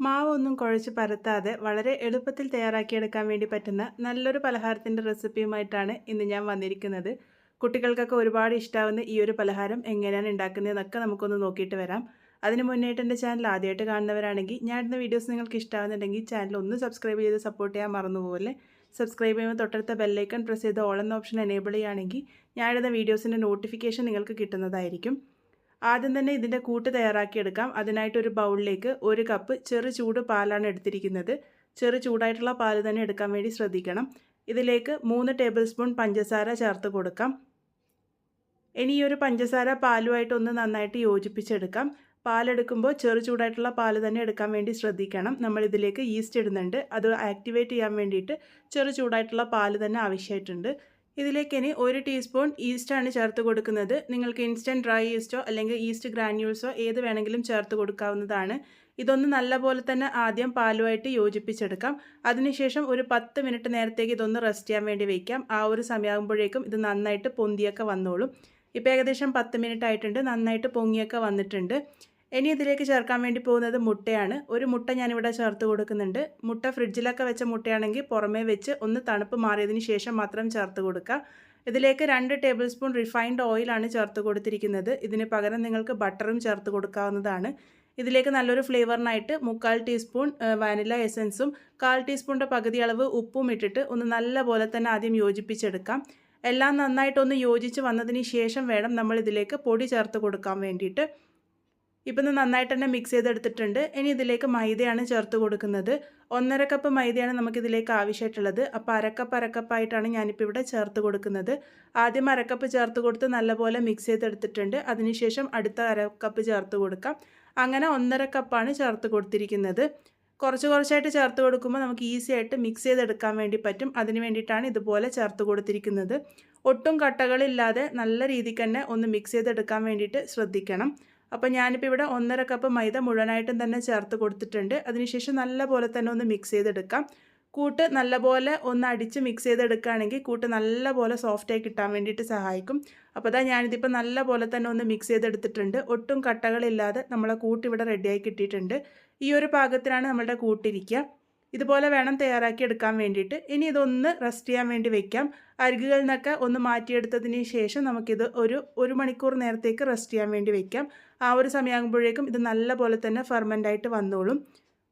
മാവൊന്നും കുഴച്ച് പരത്താതെ വളരെ എളുപ്പത്തിൽ തയ്യാറാക്കിയെടുക്കാൻ വേണ്ടി പറ്റുന്ന നല്ലൊരു പലഹാരത്തിൻ്റെ റെസിപ്പിയുമായിട്ടാണ് ഇന്ന് ഞാൻ വന്നിരിക്കുന്നത്. കുട്ടികൾക്കൊക്കെ ഒരുപാട് ഇഷ്ടാവുന്ന ഈ ഒരു പലഹാരം എങ്ങനെയാണ് ഉണ്ടാക്കുന്നതെന്നൊക്കെ നമുക്കൊന്ന് നോക്കിയിട്ട് വരാം. അതിന് മുന്നേയിട്ട് എൻ്റെ ചാനൽ ആദ്യമായിട്ട് കാണുന്നവരാണെങ്കിൽ ഞാൻ ഇടുന്ന വീഡിയോസ് നിങ്ങൾക്ക് ഇഷ്ടമാകുന്നുണ്ടെങ്കിൽ ചാനൽ ഒന്ന് സബ്സ്ക്രൈബ് ചെയ്ത് സപ്പോർട്ട് ചെയ്യാൻ മറന്നുപോലെ. സബ്സ്ക്രൈബ് ചെയ്യുമ്പോൾ തൊട്ടടുത്ത ബെല്ലൈക്കൺ പ്രസ് ചെയ്ത് ഓൾ എന്ന ഓപ്ഷൻ എനേബിൾ ചെയ്യുകയാണെങ്കിൽ ഞാൻ ഇടുന്ന വീഡിയോസിൻ്റെ നോട്ടിഫിക്കേഷൻ നിങ്ങൾക്ക് കിട്ടുന്നതായിരിക്കും. ആദ്യം തന്നെ ഇതിൻ്റെ കൂട്ട് തയ്യാറാക്കിയെടുക്കാം. അതിനായിട്ടൊരു ബൗളിലേക്ക് 1 കപ്പ് ചെറു ചൂട് പാലാണ് എടുത്തിരിക്കുന്നത്. ചെറു ചൂടായിട്ടുള്ള പാല് തന്നെ എടുക്കാൻ വേണ്ടി ശ്രദ്ധിക്കണം. ഇതിലേക്ക് 3 ടേബിൾ സ്പൂൺ പഞ്ചസാര ചേർത്ത് കൊടുക്കാം. ഇനി ഈ ഒരു പഞ്ചസാര പാലുമായിട്ട് ഒന്ന് നന്നായിട്ട് യോജിപ്പിച്ചെടുക്കാം. പാലെടുക്കുമ്പോൾ ചെറു ചൂടായിട്ടുള്ള പാല് തന്നെ എടുക്കാൻ വേണ്ടി ശ്രദ്ധിക്കണം. നമ്മളിതിലേക്ക് ഈസ്റ്റ് ഇടുന്നുണ്ട്. അത് ആക്ടിവേറ്റ് ചെയ്യാൻ വേണ്ടിയിട്ട് ചെറു ചൂടായിട്ടുള്ള പാല് തന്നെ ആവശ്യമായിട്ടുണ്ട്. ഇതിലേക്ക് ഇനി 1 ടീസ്പൂൺ ഈസ്റ്റാണ് ചേർത്ത് കൊടുക്കുന്നത്. നിങ്ങൾക്ക് ഇൻസ്റ്റൻറ്റ് ഡ്രൈ ഈസ്റ്റോ അല്ലെങ്കിൽ ഈസ്റ്റ് ഗ്രാന്യൂൾസോ ഏത് വേണമെങ്കിലും ചേർത്ത് കൊടുക്കാവുന്നതാണ്. ഇതൊന്ന് നല്ലപോലെ തന്നെ ആദ്യം പാലുമായിട്ട് യോജിപ്പിച്ചെടുക്കാം. അതിനുശേഷം ഒരു 10 മിനിറ്റ് നേരത്തേക്ക് ഇതൊന്ന് റെസ്റ്റ് ചെയ്യാൻ വേണ്ടി വയ്ക്കാം. ആ ഒരു സമയമാകുമ്പോഴേക്കും ഇത് നന്നായിട്ട് പൊന്തിയൊക്കെ വന്നോളും. ഇപ്പോൾ ഏകദേശം 10 മിനിറ്റ് ആയിട്ടുണ്ട്. നന്നായിട്ട് പൊങ്ങിയൊക്കെ വന്നിട്ടുണ്ട്. ഇനി ഇതിലേക്ക് ചേർക്കാൻ വേണ്ടി പോകുന്നത് മുട്ടയാണ്. ഒരു മുട്ട ഞാനിവിടെ ചേർത്ത് കൊടുക്കുന്നുണ്ട്. മുട്ട ഫ്രിഡ്ജിലൊക്കെ വെച്ച മുട്ടയാണെങ്കിൽ പുറമേ വെച്ച് ഒന്ന് തണുപ്പ് മാറിയതിന് ശേഷം മാത്രം ചേർത്ത് കൊടുക്കുക. ഇതിലേക്ക് 2 ടേബിൾ സ്പൂൺ റിഫൈൻഡ് ഓയിലാണ് ചേർത്ത് കൊടുത്തിരിക്കുന്നത്. ഇതിന് പകരം നിങ്ങൾക്ക് ബട്ടറും ചേർത്ത് കൊടുക്കാവുന്നതാണ്. ഇതിലേക്ക് നല്ലൊരു ഫ്ലേവറിനായിട്ട് 3/4 ടീസ്പൂൺ വാനില എസൻസും 1/4 ടീസ്പൂണിൻ്റെ പകുതി അളവ് ഉപ്പും ഇട്ടിട്ട് ഒന്ന് നല്ല പോലെ തന്നെ ആദ്യം യോജിപ്പിച്ചെടുക്കാം. എല്ലാം നന്നായിട്ടൊന്ന് യോജിച്ച് വന്നതിന് ശേഷം വേണം നമ്മൾ ഇതിലേക്ക് പൊടി ചേർത്ത് കൊടുക്കാൻ വേണ്ടിയിട്ട്. ഇപ്പം ഇത് നന്നായിട്ട് തന്നെ മിക്സ് ചെയ്തെടുത്തിട്ടുണ്ട്. ഇനി ഇതിലേക്ക് മൈദയാണ് ചേർത്ത് കൊടുക്കുന്നത്. 1.5 കപ്പ് മൈദയാണ് നമുക്കിതിലേക്ക് ആവശ്യമായിട്ടുള്ളത്. അപ്പോൾ അരക്കപ്പായിട്ടാണ് ഞാനിപ്പോൾ ഇവിടെ ചേർത്ത് കൊടുക്കുന്നത്. ആദ്യം 1/2 കപ്പ് ചേർത്ത് കൊടുത്ത് നല്ലപോലെ മിക്സ് ചെയ്തെടുത്തിട്ടുണ്ട്. അതിനുശേഷം അടുത്ത 1/2 കപ്പ് ചേർത്ത് കൊടുക്കാം. അങ്ങനെ 1.5 കപ്പാണ് ചേർത്ത് കൊടുത്തിരിക്കുന്നത്. കുറച്ചായിട്ട് ചേർത്ത് കൊടുക്കുമ്പോൾ നമുക്ക് ഈസി ആയിട്ട് മിക്സ് ചെയ്തെടുക്കാൻ വേണ്ടി പറ്റും. അതിന് വേണ്ടിയിട്ടാണ് ഇതുപോലെ ചേർത്ത് കൊടുത്തിരിക്കുന്നത്. ഒട്ടും കട്ടകളില്ലാതെ നല്ല രീതിക്ക് തന്നെ ഒന്ന് മിക്സ് ചെയ്തെടുക്കാൻ വേണ്ടിയിട്ട് ശ്രദ്ധിക്കണം. അപ്പോൾ ഞാനിപ്പോൾ ഇവിടെ 1.5 കപ്പ് മൈദ മുഴുവനായിട്ടും തന്നെ ചേർത്ത് കൊടുത്തിട്ടുണ്ട്. അതിനുശേഷം നല്ലപോലെ തന്നെ ഒന്ന് മിക്സ് ചെയ്തെടുക്കാം. കൂട്ട് നല്ലപോലെ ഒന്ന് അടിച്ച് മിക്സ് ചെയ്തെടുക്കുകയാണെങ്കിൽ കൂട്ട് നല്ലപോലെ സോഫ്റ്റായി കിട്ടാൻ വേണ്ടിയിട്ട് സഹായിക്കും. അപ്പോൾ ഞാനിതിപ്പോൾ നല്ലപോലെ തന്നെ ഒന്ന് മിക്സ് ചെയ്തെടുത്തിട്ടുണ്ട്. ഒട്ടും കട്ടകളില്ലാതെ നമ്മളെ കൂട്ട് ഇവിടെ റെഡിയായി കിട്ടിയിട്ടുണ്ട്. ഈ ഒരു പാകത്തിനാണ് നമ്മളുടെ കൂട്ടിരിക്കുക. ഇതുപോലെ വേണം തയ്യാറാക്കി എടുക്കാൻ വേണ്ടിയിട്ട്. ഇനി ഇതൊന്ന് റെസ്റ്റ് ചെയ്യാൻ വേണ്ടി വെക്കാം. അരികുകളിൽ നിന്നൊക്കെ ഒന്ന് മാറ്റിയെടുത്തതിന് ശേഷം നമുക്കിത് ഒരു മണിക്കൂർ നേരത്തേക്ക് റെസ്റ്റ് ചെയ്യാൻ വേണ്ടി വെക്കാം. ആ ഒരു സമയമാകുമ്പോഴേക്കും ഇത് നല്ല പോലെ തന്നെ ഫെർമെൻ്റായിട്ട് വന്നോളും.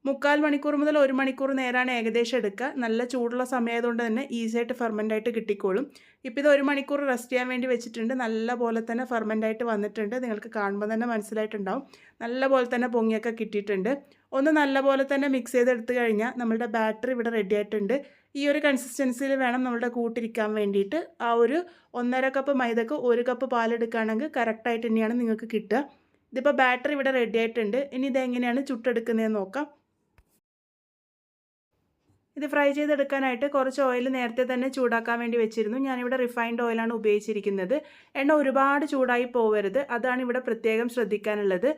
3/4 മണിക്കൂർ മുതൽ 1 മണിക്കൂർ നേരമാണ് ഏകദേശം എടുക്കുക. നല്ല ചൂടുള്ള സമയമായതുകൊണ്ട് തന്നെ ഈസിയായിട്ട് ഫെർമെൻ്റായിട്ട് കിട്ടിക്കോളും. ഇപ്പോൾ ഇത് 1 മണിക്കൂർ റെസ്റ്റ് ചെയ്യാൻ വേണ്ടി വെച്ചിട്ടുണ്ട്. നല്ല പോലെ തന്നെ ഫെർമെൻ്റായിട്ട് വന്നിട്ടുണ്ട്. നിങ്ങൾക്ക് കാണുമ്പോൾ തന്നെ മനസ്സിലായിട്ടുണ്ടാവും. നല്ല പോലെ തന്നെ പൊങ്ങിയൊക്കെ കിട്ടിയിട്ടുണ്ട്. ഒന്ന് നല്ല പോലെ തന്നെ മിക്സ് ചെയ്തെടുത്ത് കഴിഞ്ഞാൽ നമ്മളുടെ ബാറ്ററി ഇവിടെ റെഡി ആയിട്ടുണ്ട്. ഈ ഒരു കൺസിസ്റ്റൻസിയിൽ വേണം നമ്മളുടെ കൂട്ടിരിക്കാൻ വേണ്ടിയിട്ട്. ആ ഒരു 1.5 കപ്പ് മൈദക്ക് 1 കപ്പ് പാലെടുക്കുകയാണെങ്കിൽ കറക്റ്റായിട്ട് തന്നെയാണ് നിങ്ങൾക്ക് കിട്ടുക. ഇതിപ്പോൾ ബാറ്ററി ഇവിടെ റെഡി ആയിട്ടുണ്ട്. ഇനി ഇതെങ്ങനെയാണ് ചുട്ടെടുക്കുന്നതെന്ന് നോക്കാം. ഇത് ഫ്രൈ ചെയ്തെടുക്കാനായിട്ട് കുറച്ച് ഓയിൽ നേരത്തെ തന്നെ ചൂടാക്കാൻ വേണ്ടി വെച്ചിരുന്നു. ഞാനിവിടെ റിഫൈൻഡ് ഓയിലാണ് ഉപയോഗിച്ചിരിക്കുന്നത്. എണ്ണ ഒരുപാട് ചൂടായി പോവരുത്. അതാണ് ഇവിടെ പ്രത്യേകം ശ്രദ്ധിക്കാനുള്ളത്.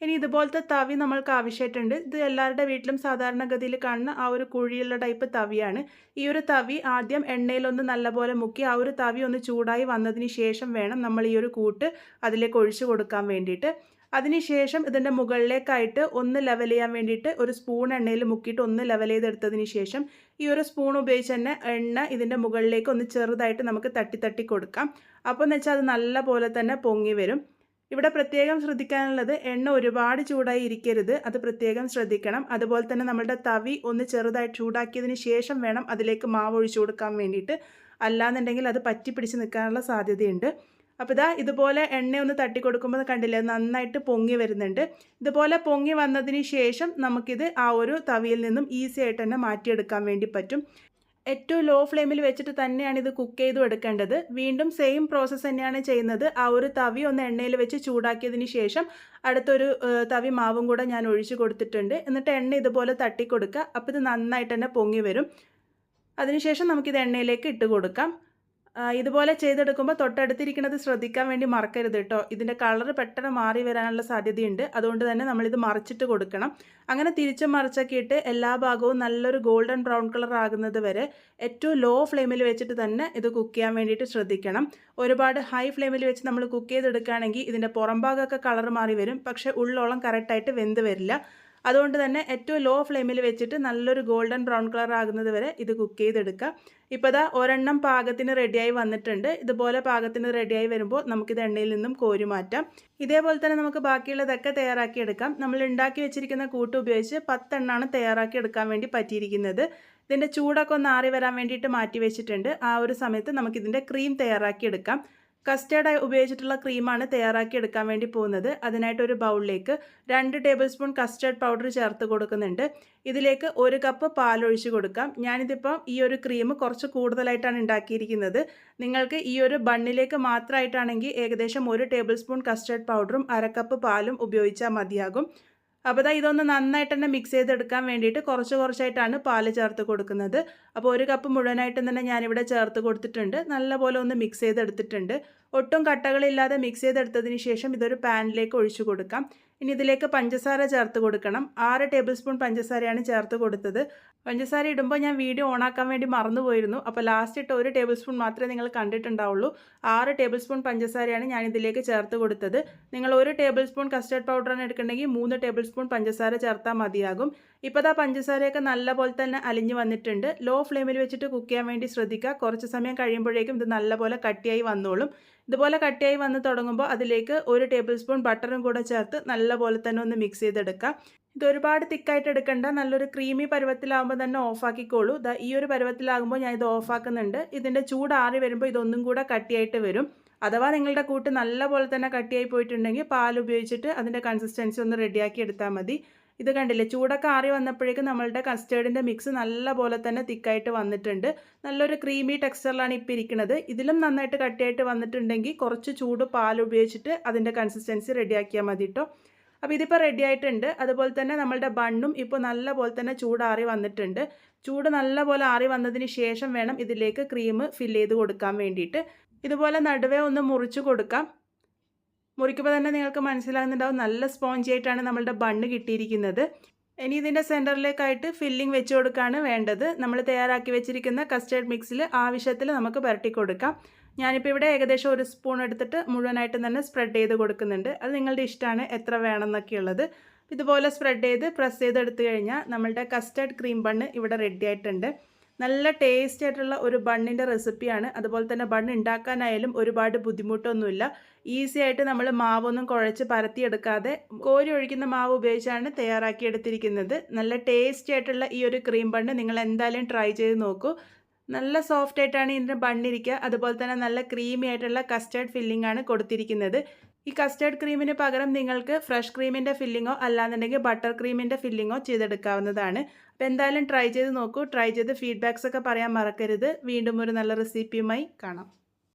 ഇനി ഇതുപോലത്തെ തവി നമ്മൾക്ക് ആവശ്യമായിട്ടുണ്ട്. ഇത് എല്ലാവരുടെ വീട്ടിലും സാധാരണഗതിയിൽ കാണുന്ന ആ ഒരു കുഴിയുള്ള ടൈപ്പ് തവിയാണ്. ഈ ഒരു തവി ആദ്യം എണ്ണയിലൊന്ന് നല്ലപോലെ മുക്കി ആ ഒരു തവി ഒന്ന് ചൂടായി വന്നതിന് ശേഷം വേണം നമ്മൾ ഈ ഒരു കൂട്ട് അതിലേക്ക് ഒഴിച്ചു കൊടുക്കാൻ വേണ്ടിയിട്ട്. അതിനുശേഷം ഇതിൻ്റെ മുകളിലേക്കായിട്ട് ഒന്ന് ലെവൽ ചെയ്യാൻ വേണ്ടിയിട്ട് ഒരു സ്പൂൺ എണ്ണയിൽ മുക്കിയിട്ട് ഒന്ന് ലെവൽ ചെയ്തെടുത്തതിന് ശേഷം ഈ ഒരു സ്പൂൺ ഉപയോഗിച്ച് തന്നെ എണ്ണ ഇതിൻ്റെ മുകളിലേക്ക് ഒന്ന് ചെറുതായിട്ട് നമുക്ക് തട്ടി കൊടുക്കാം. അപ്പോൾ എന്ന് വെച്ചാൽ അത് നല്ല പോലെ തന്നെ പൊങ്ങി വരും. ഇവിടെ പ്രത്യേകം ശ്രദ്ധിക്കാനുള്ളത് എണ്ണ ഒരുപാട് ചൂടായി ഇരിക്കരുത്. അത് പ്രത്യേകം ശ്രദ്ധിക്കണം. അതുപോലെ തന്നെ നമ്മുടെ തവി ഒന്ന് ചെറുതായിട്ട് ചൂടാക്കിയതിന് ശേഷം വേണം അതിലേക്ക് മാവ് ഒഴിച്ചു കൊടുക്കാൻ വേണ്ടിയിട്ട്. അല്ലാന്നുണ്ടെങ്കിൽ അത് പറ്റി പിടിച്ച് നിൽക്കാനുള്ള സാധ്യതയുണ്ട്. അപ്പോൾ ഇതുപോലെ എണ്ണ ഒന്ന് തട്ടി കൊടുക്കുമ്പോൾ കണ്ടില്ലേ നന്നായിട്ട് പൊങ്ങി വരുന്നുണ്ട്. ഇതുപോലെ പൊങ്ങി വന്നതിന് ശേഷം നമുക്കിത് ആ ഒരു തവിയിൽ നിന്നും ഈസി ആയിട്ട് തന്നെ മാറ്റിയെടുക്കാൻ വേണ്ടി പറ്റും. ഏറ്റവും ലോ ഫ്ലെയിമിൽ വെച്ചിട്ട് തന്നെയാണ് ഇത് കുക്ക് ചെയ്തും എടുക്കേണ്ടത്. വീണ്ടും സെയിം പ്രോസസ്സ് തന്നെയാണ് ചെയ്യുന്നത്. ആ ഒരു തവി ഒന്ന് എണ്ണയിൽ വെച്ച് ചൂടാക്കിയതിന് ശേഷം അടുത്തൊരു തവി മാവും കൂടെ ഞാൻ ഒഴിച്ചു കൊടുത്തിട്ടുണ്ട്. എന്നിട്ട് എണ്ണ ഇതുപോലെ തട്ടി കൊടുക്കുക. അപ്പോൾ ഇത് നന്നായിട്ട് തന്നെ പൊങ്ങി വരും. അതിനുശേഷം നമുക്കിത് എണ്ണയിലേക്ക് ഇട്ട് കൊടുക്കാം. ഇതുപോലെ ചെയ്തെടുക്കുമ്പോൾ തൊട്ടടുത്തിരിക്കുന്നത് ശ്രദ്ധിക്കാൻ വേണ്ടി മറക്കരുത് കേട്ടോ. ഇതിൻ്റെ കളർ പെട്ടെന്ന് മാറി വരാനുള്ള സാധ്യതയുണ്ട്. അതുകൊണ്ട് തന്നെ നമ്മളിത് മറിച്ചിട്ട് കൊടുക്കണം. അങ്ങനെ തിരിച്ചും മറിച്ചൊക്കെ ഇട്ട് എല്ലാ ഭാഗവും നല്ലൊരു ഗോൾഡൻ ബ്രൗൺ കളർ ആകുന്നത് വരെ ഏറ്റവും ലോ ഫ്ലെയിമിൽ വെച്ചിട്ട് തന്നെ ഇത് കുക്ക് ചെയ്യാൻ വേണ്ടിയിട്ട് ശ്രദ്ധിക്കണം. ഒരുപാട് ഹൈ ഫ്ലെയിമിൽ വെച്ച് നമ്മൾ കുക്ക് ചെയ്തെടുക്കുകയാണെങ്കിൽ ഇതിൻ്റെ പുറം ഭാഗമൊക്കെ കളർ മാറി വരും. പക്ഷേ ഉള്ളോളം കറക്റ്റായിട്ട് വെന്ത് വരില്ല. അതുകൊണ്ട് തന്നെ ഏറ്റവും ലോ ഫ്ലെയിമിൽ വെച്ചിട്ട് നല്ലൊരു ഗോൾഡൻ ബ്രൗൺ കളർ ആകുന്നത് വരെ ഇത് കുക്ക് ചെയ്തെടുക്കുക. ഇപ്പോൾ ദാ ഒരെണ്ണം പാകത്തിന് റെഡിയായി വന്നിട്ടുണ്ട്. ഇതുപോലെ പാകത്തിന് റെഡിയായി വരുമ്പോൾ നമുക്കിത് എണ്ണയിൽ നിന്നും കോരി മാറ്റാം. ഇതേപോലെ തന്നെ നമുക്ക് ബാക്കിയുള്ളതൊക്കെ തയ്യാറാക്കി എടുക്കാം. നമ്മൾ ഉണ്ടാക്കി വെച്ചിരിക്കുന്ന കൂട്ട് ഉപയോഗിച്ച് 10 എണ്ണമാണ് തയ്യാറാക്കി എടുക്കാൻ വേണ്ടി പറ്റിയിരിക്കുന്നത്. ഇതിൻ്റെ ചൂടൊക്കെ ഒന്ന് ആറി വരാൻ വേണ്ടിയിട്ട് മാറ്റി വെച്ചിട്ടുണ്ട്. ആ ഒരു സമയത്ത് നമുക്കിതിൻ്റെ ക്രീം തയ്യാറാക്കി എടുക്കാം. കസ്റ്റേർഡ് ഉപയോഗിച്ചിട്ടുള്ള ക്രീമാണ് തയ്യാറാക്കി എടുക്കാൻ വേണ്ടി പോകുന്നത്. അതിനായിട്ട് ഒരു ബൗളിലേക്ക് 2 ടേബിൾ സ്പൂൺ കസ്റ്റേർഡ് പൗഡർ ചേർത്ത് കൊടുക്കുന്നുണ്ട്. ഇതിലേക്ക് 1 കപ്പ് പാലൊഴിച്ച് കൊടുക്കാം. ഞാനിതിപ്പം ഈ ഒരു ക്രീം കുറച്ച് കൂടുതലായിട്ടാണ് ഉണ്ടാക്കിയിരിക്കുന്നത്. നിങ്ങൾക്ക് ഈ ഒരു ബണ്ണിലേക്ക് മാത്രമായിട്ടാണെങ്കിൽ ഏകദേശം 1 ടേബിൾ സ്പൂൺ കസ്റ്റേർഡ് പൗഡറും 1/2 കപ്പ് പാലും ഉപയോഗിച്ചാൽ മതിയാകും. അപ്പോൾ ഇതൊന്ന് നന്നായിട്ട് തന്നെ മിക്സ് ചെയ്തെടുക്കാൻ വേണ്ടിയിട്ട് കുറച്ചായിട്ടാണ് പാല് ചേർത്ത് കൊടുക്കുന്നത്. അപ്പോൾ 1 കപ്പ് മുഴുവനായിട്ടും തന്നെ ഞാനിവിടെ ചേർത്ത് കൊടുത്തിട്ടുണ്ട്. നല്ലപോലെ ഒന്ന് മിക്സ് ചെയ്തെടുത്തിട്ടുണ്ട്. ഒട്ടും കട്ടകളില്ലാതെ മിക്സ് ചെയ്തെടുത്തതിന് ശേഷം ഇതൊരു പാനിലേക്ക് ഒഴിച്ചു കൊടുക്കാം. ഇനി ഇതിലേക്ക് പഞ്ചസാര ചേർത്ത് കൊടുക്കണം. 6 ടേബിൾ സ്പൂൺ പഞ്ചസാരയാണ് ചേർത്ത് കൊടുത്തത്. പഞ്ചസാര ഇടുമ്പോൾ ഞാൻ വീഡിയോ ഓണാക്കാൻ വേണ്ടി മറന്നുപോയിരുന്നു. അപ്പോൾ ലാസ്റ്റ് ഇട്ട് 1 ടേബിൾ സ്പൂൺ മാത്രമേ നിങ്ങൾ കണ്ടിട്ടുണ്ടാവുള്ളൂ. 6 ടേബിൾ സ്പൂൺ പഞ്ചസാരയാണ് ഞാൻ ഇതിലേക്ക് ചേർത്ത് കൊടുത്തത്. നിങ്ങൾ 1 ടേബിൾ സ്പൂൺ കസ്റ്റേർഡ് പൗഡറാണ് എടുക്കണമെങ്കിൽ 3 ടേബിൾ സ്പൂൺ പഞ്ചസാര ചേർത്താൽ മതിയാകും. ഇപ്പോൾ പഞ്ചസാരയൊക്കെ നല്ലപോലെ തന്നെ അലിഞ്ഞ് വന്നിട്ടുണ്ട്. ലോ ഫ്ലെയിമിൽ വെച്ചിട്ട് കുക്ക് ചെയ്യാൻ വേണ്ടി ശ്രദ്ധിക്കുക. കുറച്ച് സമയം കഴിയുമ്പോഴേക്കും ഇത് നല്ലപോലെ കട്ടിയായി വന്നോളും. ഇതുപോലെ കട്ടിയായി വന്ന് തുടങ്ങുമ്പോൾ അതിലേക്ക് 1 ടേബിൾ സ്പൂൺ ബട്ടറും കൂടെ ചേർത്ത് നല്ലപോലെ തന്നെ ഒന്ന് മിക്സ് ചെയ്തെടുക്കാം. ഇത് ഒരുപാട് തിക്കായിട്ട് എടുക്കണ്ട. നല്ലൊരു ക്രീമി പരുവത്തിലാകുമ്പോൾ തന്നെ ഓഫാക്കിക്കോളൂ. ഈ ഒരു പരുവത്തിലാകുമ്പോൾ ഞാൻ ഇത് ഓഫാക്കുന്നുണ്ട്. ഇതിൻ്റെ ചൂടാറി വരുമ്പോൾ ഇതൊന്നും കൂടെ കട്ടിയായിട്ട് വരും. അഥവാ നിങ്ങളുടെ കൂട്ട് നല്ലപോലെ തന്നെ കട്ടിയായി പോയിട്ടുണ്ടെങ്കിൽ പാൽ ഉപയോഗിച്ചിട്ട് അതിൻ്റെ കൺസിസ്റ്റൻസി ഒന്ന് റെഡിയാക്കി എടുത്താൽ മതി. ഇത് കണ്ടില്ലേ, ചൂടൊക്കെ ആറി വന്നപ്പോഴേക്കും നമ്മളുടെ കസ്റ്റേർഡിൻ്റെ മിക്സ് നല്ലപോലെ തന്നെ തിക്കായിട്ട് വന്നിട്ടുണ്ട്. നല്ലൊരു ക്രീമി ടെക്സ്ചറിലാണ് ഇപ്പോൾ ഇരിക്കുന്നത്. ഇതിലും നന്നായിട്ട് കട്ടിയായിട്ട് വന്നിട്ടുണ്ടെങ്കിൽ കുറച്ച് ചൂട് പാൽ ഉപയോഗിച്ചിട്ട് അതിൻ്റെ കൺസിസ്റ്റൻസി റെഡിയാക്കിയാൽ മതി കേട്ടോ. അപ്പോൾ ഇതിപ്പോൾ റെഡി ആയിട്ടുണ്ട്. അതുപോലെ തന്നെ നമ്മളുടെ ബണ്ണും ഇപ്പോൾ നല്ലപോലെ തന്നെ ചൂടാറി വന്നിട്ടുണ്ട്. ചൂട് നല്ലപോലെ ആറി വന്നതിന് ശേഷം വേണം ഇതിലേക്ക് ക്രീം ഫില്ല് ചെയ്ത് കൊടുക്കാൻ വേണ്ടിയിട്ട്. ഇതുപോലെ നടുവേ ഒന്ന് മുറിച്ച് കൊടുക്കാം. മുറിക്കുമ്പോൾ തന്നെ നിങ്ങൾക്ക് മനസ്സിലാകുന്നുണ്ടാവും നല്ല സ്പോഞ്ചി ആയിട്ടാണ് നമ്മളുടെ ബണ്ണ് കിട്ടിയിരിക്കുന്നത്. ഇനി ഇതിൻ്റെ സെൻറ്ററിലേക്കായിട്ട് ഫില്ലിംഗ് വെച്ച് കൊടുക്കുകയാണ് വേണ്ടത്. നമ്മൾ തയ്യാറാക്കി വെച്ചിരിക്കുന്ന കസ്റ്റേർഡ് മിക്സിൽ ആവശ്യത്തിൽ നമുക്ക് പുരട്ടി കൊടുക്കാം. ഞാനിപ്പോൾ ഇവിടെ ഏകദേശം 1 സ്പൂൺ എടുത്തിട്ട് മുഴുവനായിട്ടും തന്നെ സ്പ്രെഡ് ചെയ്ത് കൊടുക്കുന്നുണ്ട്. അത് നിങ്ങളുടെ ഇഷ്ടമാണ് എത്ര വേണമെന്നൊക്കെയുള്ളത്. ഇതുപോലെ സ്പ്രെഡ് ചെയ്ത് പ്രസ് ചെയ്തെടുത്തു കഴിഞ്ഞാൽ നമ്മളുടെ കസ്റ്റേർഡ് ക്രീം ബണ്ണ് ഇവിടെ റെഡി ആയിട്ടുണ്ട്. നല്ല ടേസ്റ്റ് ആയിട്ടുള്ള ഒരു ബണ്ണിൻ്റെ റെസിപ്പിയാണ്. അതുപോലെ തന്നെ ബണ്ണ് ഉണ്ടാക്കാനായാലും ഒരുപാട് ബുദ്ധിമുട്ടൊന്നുമില്ല. ഈസി ആയിട്ട് നമ്മൾ മാവൊന്നും കുഴച്ച് പരത്തിയെടുക്കാതെ കോരി ഒഴിക്കുന്ന മാവ് ഉപയോഗിച്ചാണ് തയ്യാറാക്കി എടുത്തിരിക്കുന്നത്. നല്ല ടേസ്റ്റി ആയിട്ടുള്ള ഈ ഒരു ക്രീം ബണ്ണ് നിങ്ങൾ എന്തായാലും ട്രൈ ചെയ്ത് നോക്കൂ. നല്ല സോഫ്റ്റ് ആയിട്ടാണ് ഇതിൻ്റെ ബണ്ണിരിക്കുക. അതുപോലെ തന്നെ നല്ല ക്രീമി ആയിട്ടുള്ള കസ്റ്റേർഡ് ഫില്ലിംഗ് ആണ് കൊടുത്തിരിക്കുന്നത്. ഈ കസ്റ്റേർഡ് ക്രീമിന് പകരം നിങ്ങൾക്ക് ഫ്രഷ് ക്രീമിൻ്റെ ഫില്ലിങ്ങോ അല്ലാന്നുണ്ടെങ്കിൽ ബട്ടർ ക്രീമിൻ്റെ ഫില്ലിങ്ങോ ചെയ്തെടുക്കാവുന്നതാണ്. അപ്പോൾ എന്തായാലും ട്രൈ ചെയ്ത് നോക്കൂ. ട്രൈ ചെയ്ത് ഫീഡ്ബാക്സ് ഒക്കെ പറയാൻ മറക്കരുത്. വീണ്ടും ഒരു നല്ല റെസിപ്പിയുമായി കാണാം.